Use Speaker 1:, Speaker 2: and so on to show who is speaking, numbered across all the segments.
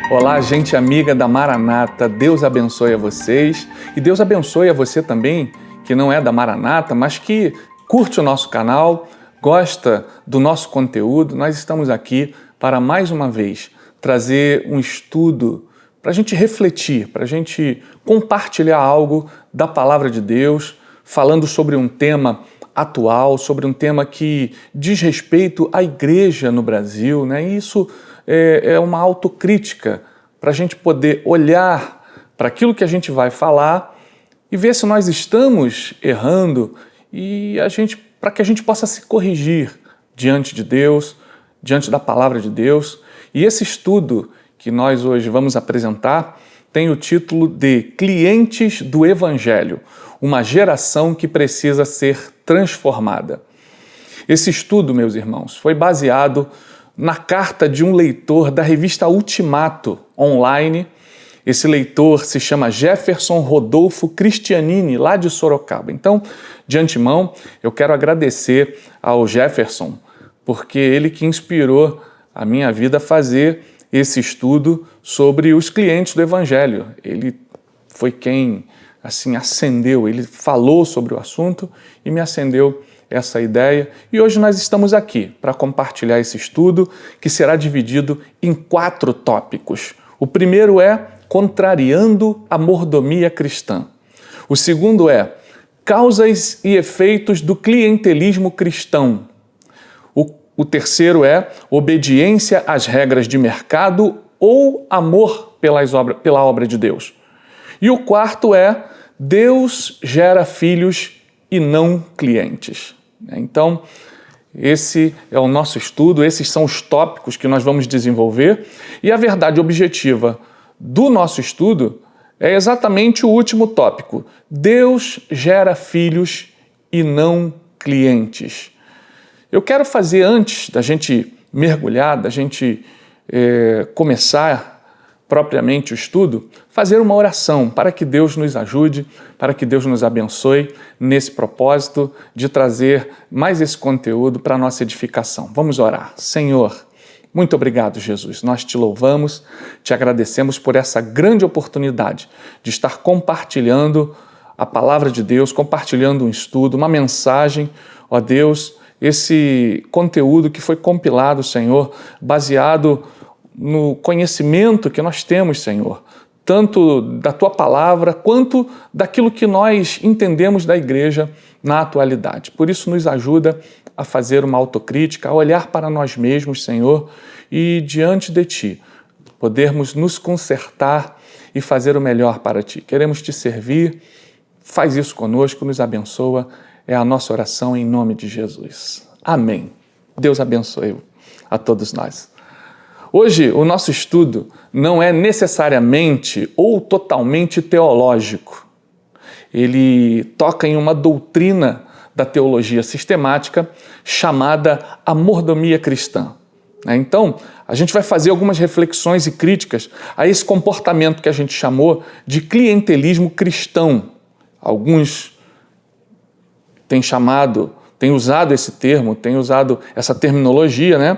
Speaker 1: Olá, gente amiga da Maranata, Deus abençoe a vocês e Deus abençoe a você também, que não é da Maranata, mas que curte o nosso canal, gosta do nosso conteúdo. Nós estamos aqui para, mais uma vez, trazer um estudo para a gente refletir, para a gente compartilhar algo da Palavra de Deus, falando sobre um tema atual, sobre um tema que diz respeito à igreja no Brasil, né? E isso é uma autocrítica para a gente poder olhar para aquilo que a gente vai falar e ver se nós estamos errando e para que a gente possa se corrigir diante de Deus, diante da palavra de Deus. E esse estudo que nós hoje vamos apresentar tem o título de Clientes do Evangelho, uma geração que precisa ser transformada. Esse estudo, meus irmãos, foi baseado na carta de um leitor da revista Ultimato online. Esse leitor se chama Jefferson Rodolfo Cristianini, lá de Sorocaba. Então, de antemão, eu quero agradecer ao Jefferson, porque ele que inspirou a minha vida a fazer esse estudo sobre os clientes do Evangelho. Ele foi quem, acendeu, ele falou sobre o assunto e me acendeu essa ideia. E hoje nós estamos aqui para compartilhar esse estudo que será dividido em 4 tópicos. O primeiro é contrariando a mordomia cristã. O segundo é causas e efeitos do clientelismo cristão. O terceiro é obediência às regras de mercado ou amor pela obra de Deus. E o quarto é Deus gera filhos e não clientes. Então, esse é o nosso estudo, esses são os tópicos que nós vamos desenvolver e a verdade objetiva do nosso estudo é exatamente o último tópico. Deus gera filhos e não clientes. Eu quero fazer, antes da gente mergulhar, da gente começar propriamente o estudo, fazer uma oração para que Deus nos ajude, para que Deus nos abençoe nesse propósito de trazer mais esse conteúdo para a nossa edificação. Vamos orar. Senhor, muito obrigado, Jesus. Nós te louvamos, te agradecemos por essa grande oportunidade de estar compartilhando a palavra de Deus, compartilhando um estudo, uma mensagem, ó Deus, esse conteúdo que foi compilado, Senhor, baseado no conhecimento que nós temos, Senhor, tanto da Tua Palavra, quanto daquilo que nós entendemos da igreja na atualidade. Por isso, nos ajuda a fazer uma autocrítica, a olhar para nós mesmos, Senhor, e diante de Ti, podermos nos consertar e fazer o melhor para Ti. Queremos Te servir, faz isso conosco, nos abençoa, é a nossa oração em nome de Jesus. Amém. Deus abençoe a todos nós. Hoje, o nosso estudo não é necessariamente ou totalmente teológico. Ele toca em uma doutrina da teologia sistemática chamada a mordomia cristã. Então, a gente vai fazer algumas reflexões e críticas a esse comportamento que a gente chamou de clientelismo cristão. Alguns têm usado esse termo, têm usado essa terminologia, né?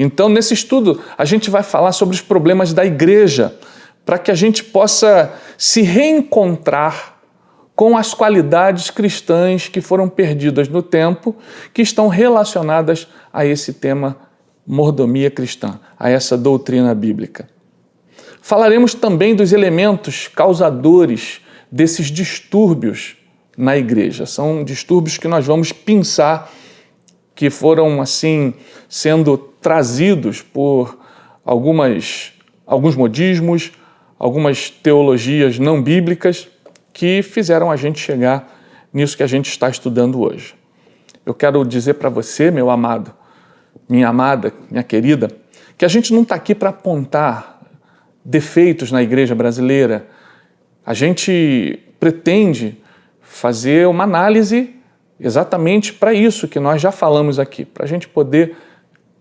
Speaker 1: Então, nesse estudo, a gente vai falar sobre os problemas da igreja, para que a gente possa se reencontrar com as qualidades cristãs que foram perdidas no tempo, que estão relacionadas a esse tema mordomia cristã, a essa doutrina bíblica. Falaremos também dos elementos causadores desses distúrbios na igreja. São distúrbios que nós vamos pensar, que foram, sendo trazidos por alguns modismos, algumas teologias não bíblicas que fizeram a gente chegar nisso que a gente está estudando hoje. Eu quero dizer para você, meu amado, minha amada, minha querida, que a gente não está aqui para apontar defeitos na igreja brasileira. A gente pretende fazer uma análise exatamente para isso que nós já falamos aqui, para a gente poder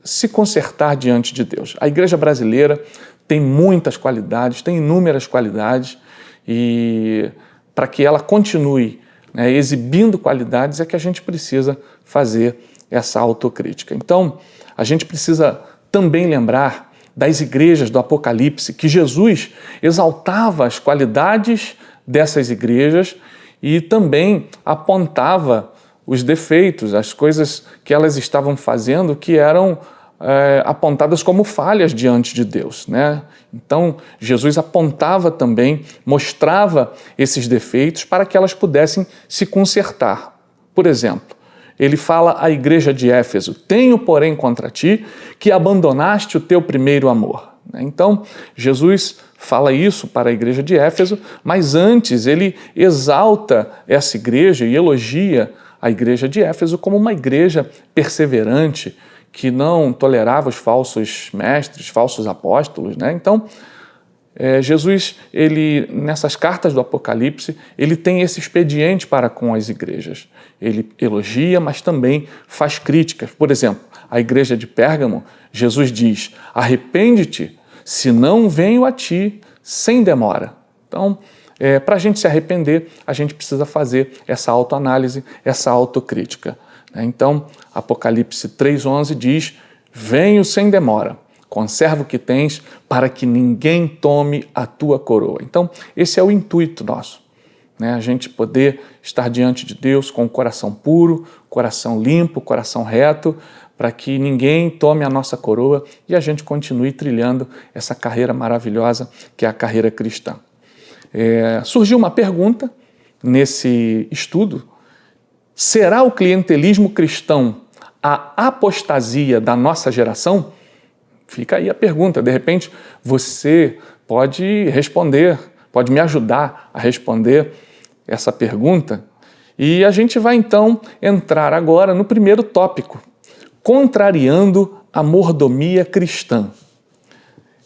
Speaker 1: se consertar diante de Deus. A igreja brasileira tem muitas qualidades, tem inúmeras qualidades, e para que ela continue exibindo qualidades é que a gente precisa fazer essa autocrítica. Então, a gente precisa também lembrar das igrejas do Apocalipse, que Jesus exaltava as qualidades dessas igrejas e também apontava os defeitos, as coisas que elas estavam fazendo que eram apontadas como falhas diante de Deus, né? Então, Jesus apontava também, mostrava esses defeitos para que elas pudessem se consertar. Por exemplo, ele fala à igreja de Éfeso: tenho, porém, contra ti que abandonaste o teu primeiro amor. Então, Jesus fala isso para a igreja de Éfeso, mas antes ele exalta essa igreja e elogia a igreja de Éfeso como uma igreja perseverante, que não tolerava os falsos mestres, falsos apóstolos, né? Então, Jesus, nessas cartas do Apocalipse, ele tem esse expediente para com as igrejas. Ele elogia, mas também faz críticas. Por exemplo, a igreja de Pérgamo, Jesus diz: arrepende-te, senão venho a ti sem demora. Então, para a gente se arrepender, a gente precisa fazer essa autoanálise, essa autocrítica. Então, Apocalipse 3,11 diz: venho sem demora, conserva o que tens, para que ninguém tome a tua coroa. Então, esse é o intuito nosso, né? A gente poder estar diante de Deus com o coração puro, coração limpo, coração reto, para que ninguém tome a nossa coroa e a gente continue trilhando essa carreira maravilhosa que é a carreira cristã. Surgiu uma pergunta nesse estudo: será o clientelismo cristão a apostasia da nossa geração? Fica aí a pergunta. De repente, você pode responder, pode me ajudar a responder essa pergunta. E a gente vai, então, entrar agora no primeiro tópico: contrariando a mordomia cristã.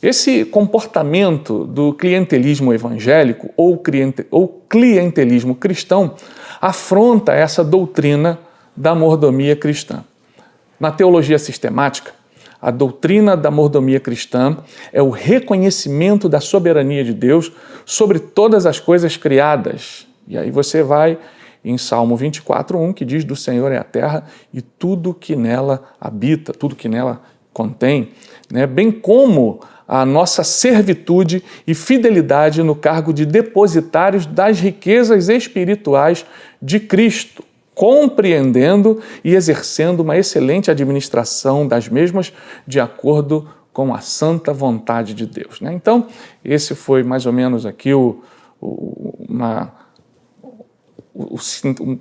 Speaker 1: Esse comportamento do clientelismo evangélico ou clientelismo cristão afronta essa doutrina da mordomia cristã. Na teologia sistemática, a doutrina da mordomia cristã é o reconhecimento da soberania de Deus sobre todas as coisas criadas. E aí você vai em Salmo 24:1, que diz: do Senhor é a terra e tudo que nela habita, tudo que nela contém, né? Bem como a nossa servitude e fidelidade no cargo de depositários das riquezas espirituais de Cristo, compreendendo e exercendo uma excelente administração das mesmas de acordo com a santa vontade de Deus, né? Então, esse foi mais ou menos aqui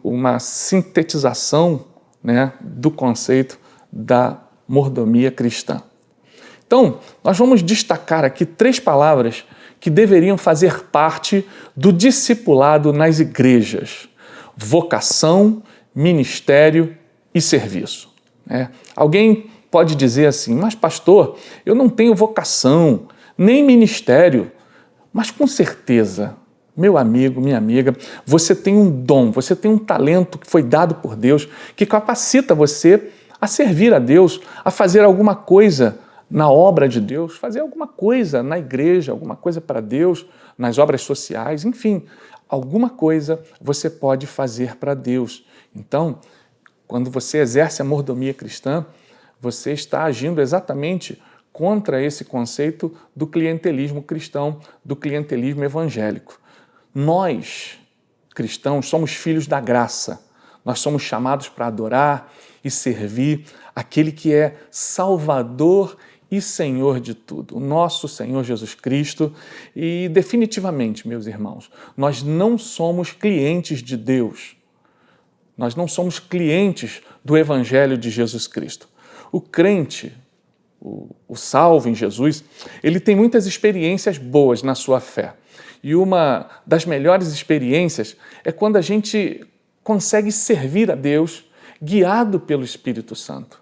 Speaker 1: uma sintetização, né, do conceito da mordomia cristã. Então, nós vamos destacar aqui 3 palavras que deveriam fazer parte do discipulado nas igrejas: vocação, ministério e serviço. Alguém pode dizer assim: mas pastor, eu não tenho vocação, nem ministério. Mas com certeza, meu amigo, minha amiga, você tem um dom, você tem um talento que foi dado por Deus, que capacita você a servir a Deus, a fazer alguma coisa na obra de Deus, fazer alguma coisa na igreja, alguma coisa para Deus, nas obras sociais, enfim, alguma coisa você pode fazer para Deus. Então, quando você exerce a mordomia cristã, você está agindo exatamente contra esse conceito do clientelismo cristão, do clientelismo evangélico. Nós, cristãos, somos filhos da graça. Nós somos chamados para adorar e servir aquele que é Salvador e Senhor de tudo, o nosso Senhor Jesus Cristo. E definitivamente, meus irmãos, nós não somos clientes de Deus. Nós não somos clientes do Evangelho de Jesus Cristo. O crente, o salvo em Jesus, ele tem muitas experiências boas na sua fé. E uma das melhores experiências é quando a gente consegue servir a Deus guiado pelo Espírito Santo.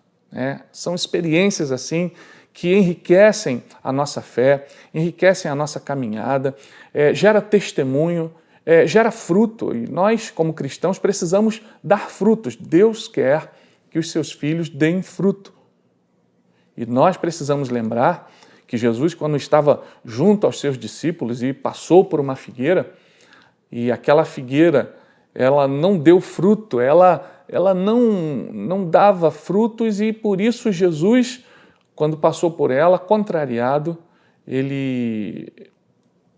Speaker 1: São experiências assim que enriquecem a nossa fé, enriquecem a nossa caminhada, gera testemunho, gera fruto. E nós, como cristãos, precisamos dar frutos. Deus quer que os seus filhos deem fruto. E nós precisamos lembrar que Jesus, quando estava junto aos seus discípulos e passou por uma figueira, e aquela figueira ela não deu fruto, ela não dava frutos, e por isso Jesus quando passou por ela, contrariado, ele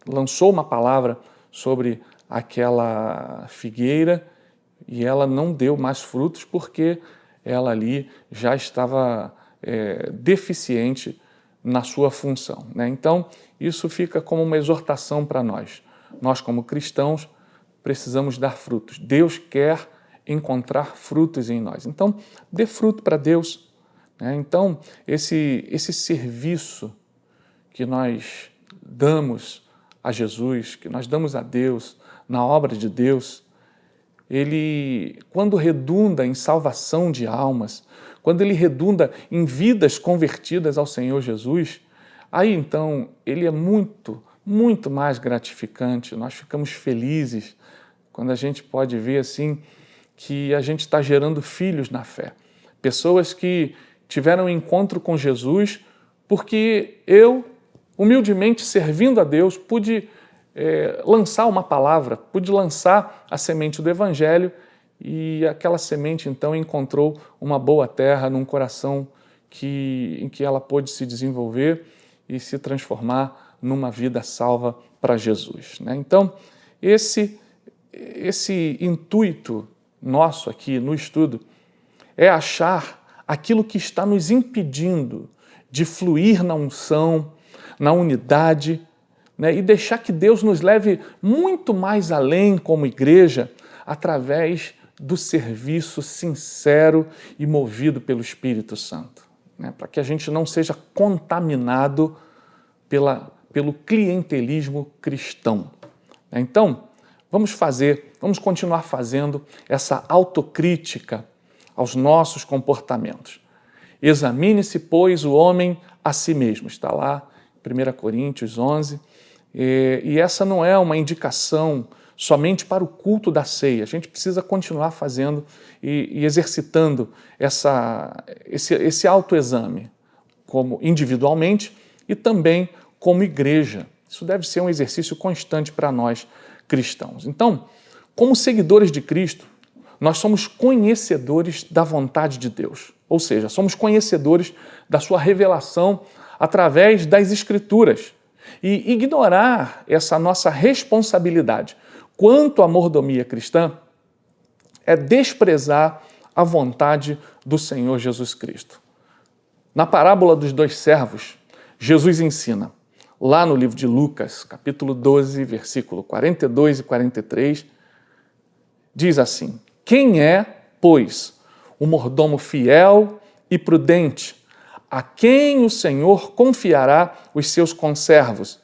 Speaker 1: lançou uma palavra sobre aquela figueira e ela não deu mais frutos porque ela ali já estava deficiente na sua função, né? Então, isso fica como uma exortação para nós. Nós, como cristãos, precisamos dar frutos. Deus quer encontrar frutos em nós. Então, dê fruto para Deus, né? Então, esse serviço que nós damos a Jesus, que nós damos a Deus, na obra de Deus, ele, quando redunda em salvação de almas, quando ele redunda em vidas convertidas ao Senhor Jesus, aí então ele é muito, muito mais gratificante. Nós ficamos felizes quando a gente pode ver assim que a gente está gerando filhos na fé. Pessoas que tiveram um encontro com Jesus porque eu, humildemente servindo a Deus, pude lançar uma palavra, pude lançar a semente do Evangelho e aquela semente então encontrou uma boa terra num coração em que ela pôde se desenvolver e se transformar numa vida salva para Jesus, né? Então, esse intuito nosso aqui no estudo é achar aquilo que está nos impedindo de fluir na unção, na unidade, né, e deixar que Deus nos leve muito mais além como igreja através do serviço sincero e movido pelo Espírito Santo, né, para que a gente não seja contaminado pelo clientelismo cristão. Então, vamos continuar fazendo essa autocrítica aos nossos comportamentos. Examine-se, pois, o homem a si mesmo. Está lá, 1 Coríntios 11. E essa não é uma indicação somente para o culto da ceia. A gente precisa continuar fazendo e exercitando esse autoexame, como individualmente e também como igreja. Isso deve ser um exercício constante para nós cristãos. Então, como seguidores de Cristo, nós somos conhecedores da vontade de Deus, ou seja, somos conhecedores da sua revelação através das Escrituras. E ignorar essa nossa responsabilidade quanto à mordomia cristã é desprezar a vontade do Senhor Jesus Cristo. Na parábola dos 2 servos, Jesus ensina, lá no livro de Lucas, capítulo 12, versículo 42 e 43, diz assim: quem é, pois, o mordomo fiel e prudente, a quem o Senhor confiará os seus conservos,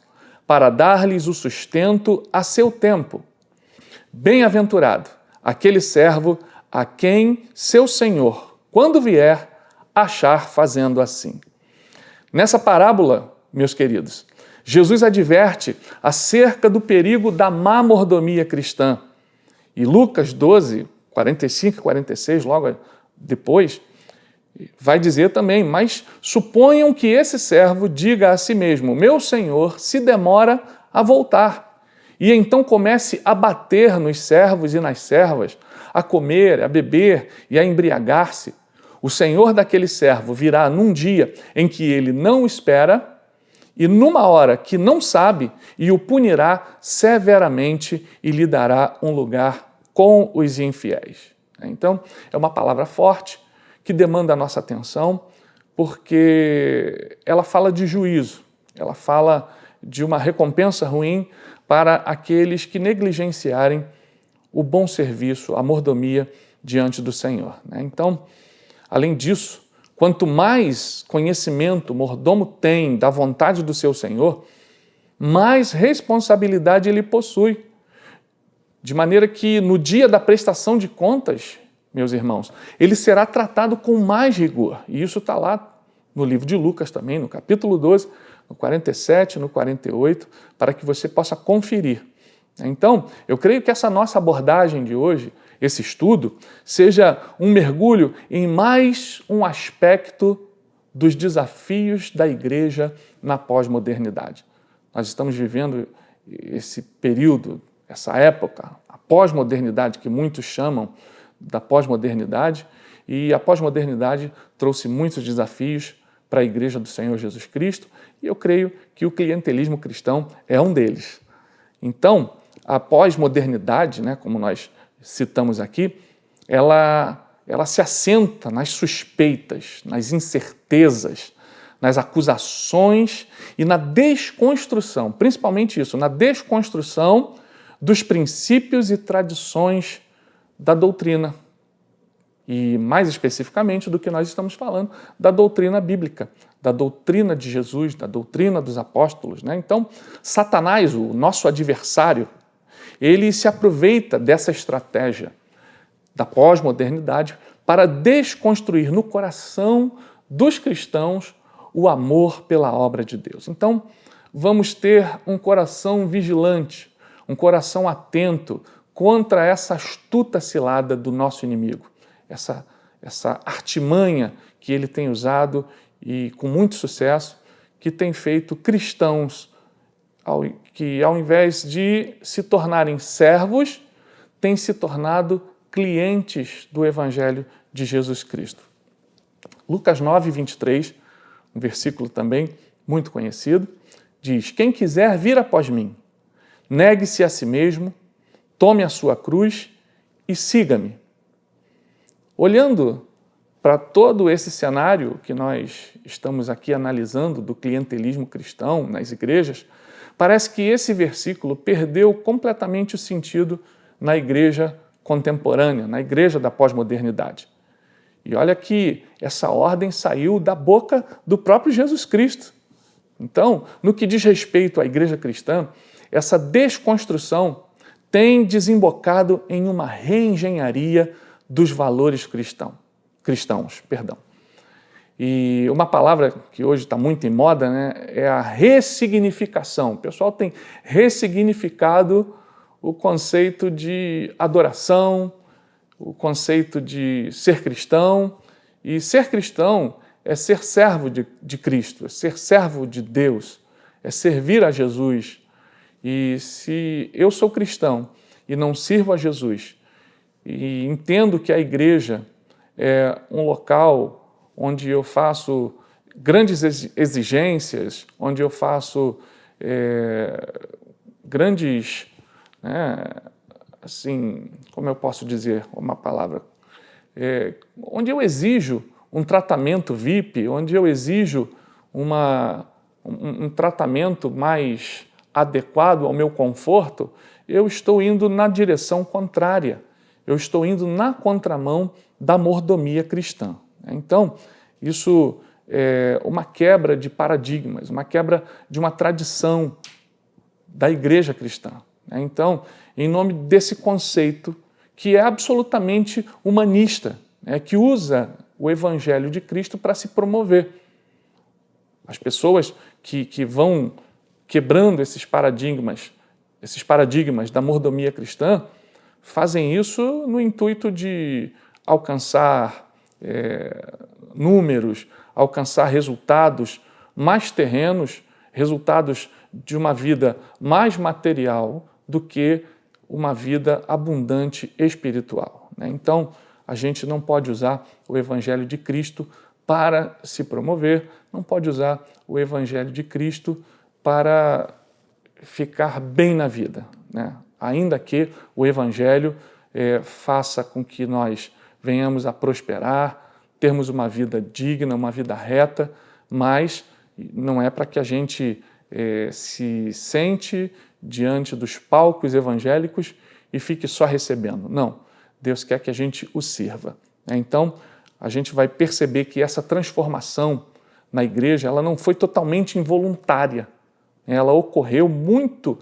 Speaker 1: para dar-lhes o sustento a seu tempo? Bem-aventurado aquele servo a quem seu Senhor, quando vier, achar fazendo assim. Nessa parábola, meus queridos, Jesus adverte acerca do perigo da má mordomia cristã. E Lucas 12, 45 e 46, logo depois, vai dizer também: mas suponham que esse servo diga a si mesmo, meu senhor se demora a voltar, e então comece a bater nos servos e nas servas, a comer, a beber e a embriagar-se. O senhor daquele servo virá num dia em que ele não espera e numa hora que não sabe, e o punirá severamente e lhe dará um lugar com os infiéis. Então, é uma palavra forte, que demanda a nossa atenção, porque ela fala de juízo, ela fala de uma recompensa ruim para aqueles que negligenciarem o bom serviço, a mordomia diante do Senhor. Então, além disso, quanto mais conhecimento o mordomo tem da vontade do seu Senhor, mais responsabilidade ele possui, de maneira que no dia da prestação de contas, meus irmãos, ele será tratado com mais rigor. E isso está lá no livro de Lucas também, no capítulo 12, no 47, no 48, para que você possa conferir. Então, eu creio que essa nossa abordagem de hoje, esse estudo, seja um mergulho em mais um aspecto dos desafios da igreja na pós-modernidade. Nós estamos vivendo esse período, essa época, a pós-modernidade, que muitos chamam da pós-modernidade, e a pós-modernidade trouxe muitos desafios para a Igreja do Senhor Jesus Cristo, e eu creio que o clientelismo cristão é um deles. Então, a pós-modernidade, né, como nós citamos aqui, ela se assenta nas suspeitas, nas incertezas, nas acusações e na desconstrução, principalmente isso, na desconstrução dos princípios e tradições da doutrina. E mais especificamente do que nós estamos falando, da doutrina bíblica, da doutrina de Jesus, da doutrina dos apóstolos, né? Então, Satanás, o nosso adversário, ele se aproveita dessa estratégia da pós-modernidade para desconstruir no coração dos cristãos o amor pela obra de Deus. Então, vamos ter um coração vigilante, um coração atento contra essa astuta cilada do nosso inimigo, essa artimanha que ele tem usado e com muito sucesso, que tem feito cristãos que, ao invés de se tornarem servos, têm se tornado clientes do Evangelho de Jesus Cristo. Lucas 9, 23, um versículo também muito conhecido, diz: quem quiser vir após mim, negue-se a si mesmo, tome a sua cruz e siga-me. Olhando para todo esse cenário que nós estamos aqui analisando do clientelismo cristão nas igrejas, parece que esse versículo perdeu completamente o sentido na igreja contemporânea, na igreja da pós-modernidade. E olha que essa ordem saiu da boca do próprio Jesus Cristo. Então, no que diz respeito à igreja cristã, essa desconstrução tem desembocado em uma reengenharia dos valores cristãos. E uma palavra que hoje está muito em moda, né, é a ressignificação. O pessoal tem ressignificado o conceito de adoração, o conceito de ser cristão. E ser cristão é ser servo de Cristo, é ser servo de Deus, é servir a Jesus. E se eu sou cristão e não sirvo a Jesus, e entendo que a igreja é um local onde eu faço grandes exigências, onde eu faço grandes, assim, como eu posso dizer uma palavra, onde eu exijo um tratamento VIP, onde eu exijo um tratamento mais adequado ao meu conforto, eu estou indo na direção contrária. Eu estou indo na contramão da mordomia cristã. Então, isso é uma quebra de paradigmas, uma quebra de uma tradição da igreja cristã. Então, em nome desse conceito que é absolutamente humanista, que usa o Evangelho de Cristo para se promover. As pessoas que vão quebrando esses paradigmas da mordomia cristã, fazem isso no intuito de alcançar números, alcançar resultados mais terrenos, resultados de uma vida mais material do que uma vida abundante espiritual. Então, a gente não pode usar o Evangelho de Cristo para se promover, não pode usar o Evangelho de Cristo para ficar bem na vida, ainda que o Evangelho faça com que nós venhamos a prosperar, termos uma vida digna, uma vida reta, mas não é para que a gente se sente diante dos palcos evangélicos e fique só recebendo. Não, Deus quer que a gente o sirva. Então, a gente vai perceber que essa transformação na igreja, ela não foi totalmente involuntária. Ela ocorreu muito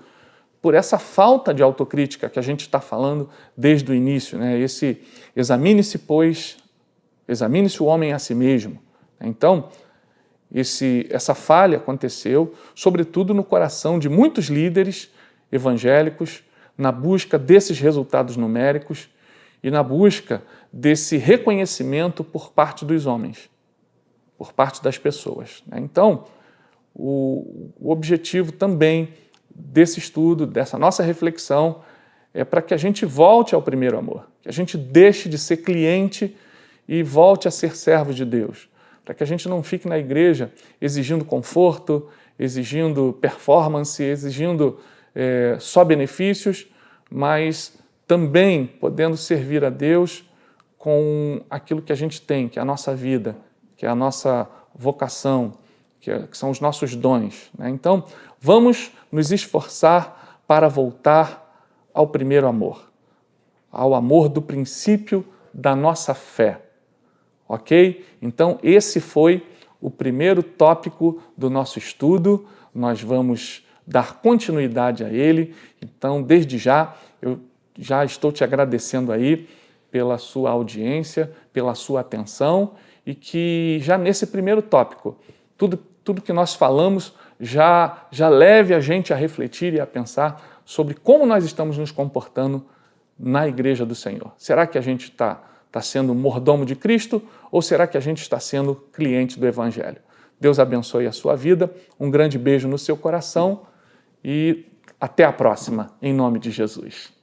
Speaker 1: por essa falta de autocrítica que a gente está falando desde o início. Esse examine-se, pois, examine-se o homem a si mesmo. Então, essa falha aconteceu, sobretudo no coração de muitos líderes evangélicos, na busca desses resultados numéricos e na busca desse reconhecimento por parte dos homens, por parte das pessoas. Então, o objetivo também desse estudo, dessa nossa reflexão, é para que a gente volte ao primeiro amor, que a gente deixe de ser cliente e volte a ser servo de Deus, para que a gente não fique na igreja exigindo conforto, exigindo performance, exigindo só benefícios, mas também podendo servir a Deus com aquilo que a gente tem, que é a nossa vida, que é a nossa vocação, que são os nossos dons, né? Então, vamos nos esforçar para voltar ao primeiro amor, ao amor do princípio da nossa fé, ok? Então, esse foi o primeiro tópico do nosso estudo. Nós vamos dar continuidade a ele. Então, desde já, eu já estou te agradecendo aí pela sua audiência, pela sua atenção, e que já nesse primeiro tópico, tudo que nós falamos já leve a gente a refletir e a pensar sobre como nós estamos nos comportando na Igreja do Senhor. Será que a gente está sendo mordomo de Cristo ou será que a gente está sendo cliente do Evangelho? Deus abençoe a sua vida, um grande beijo no seu coração e até a próxima, em nome de Jesus.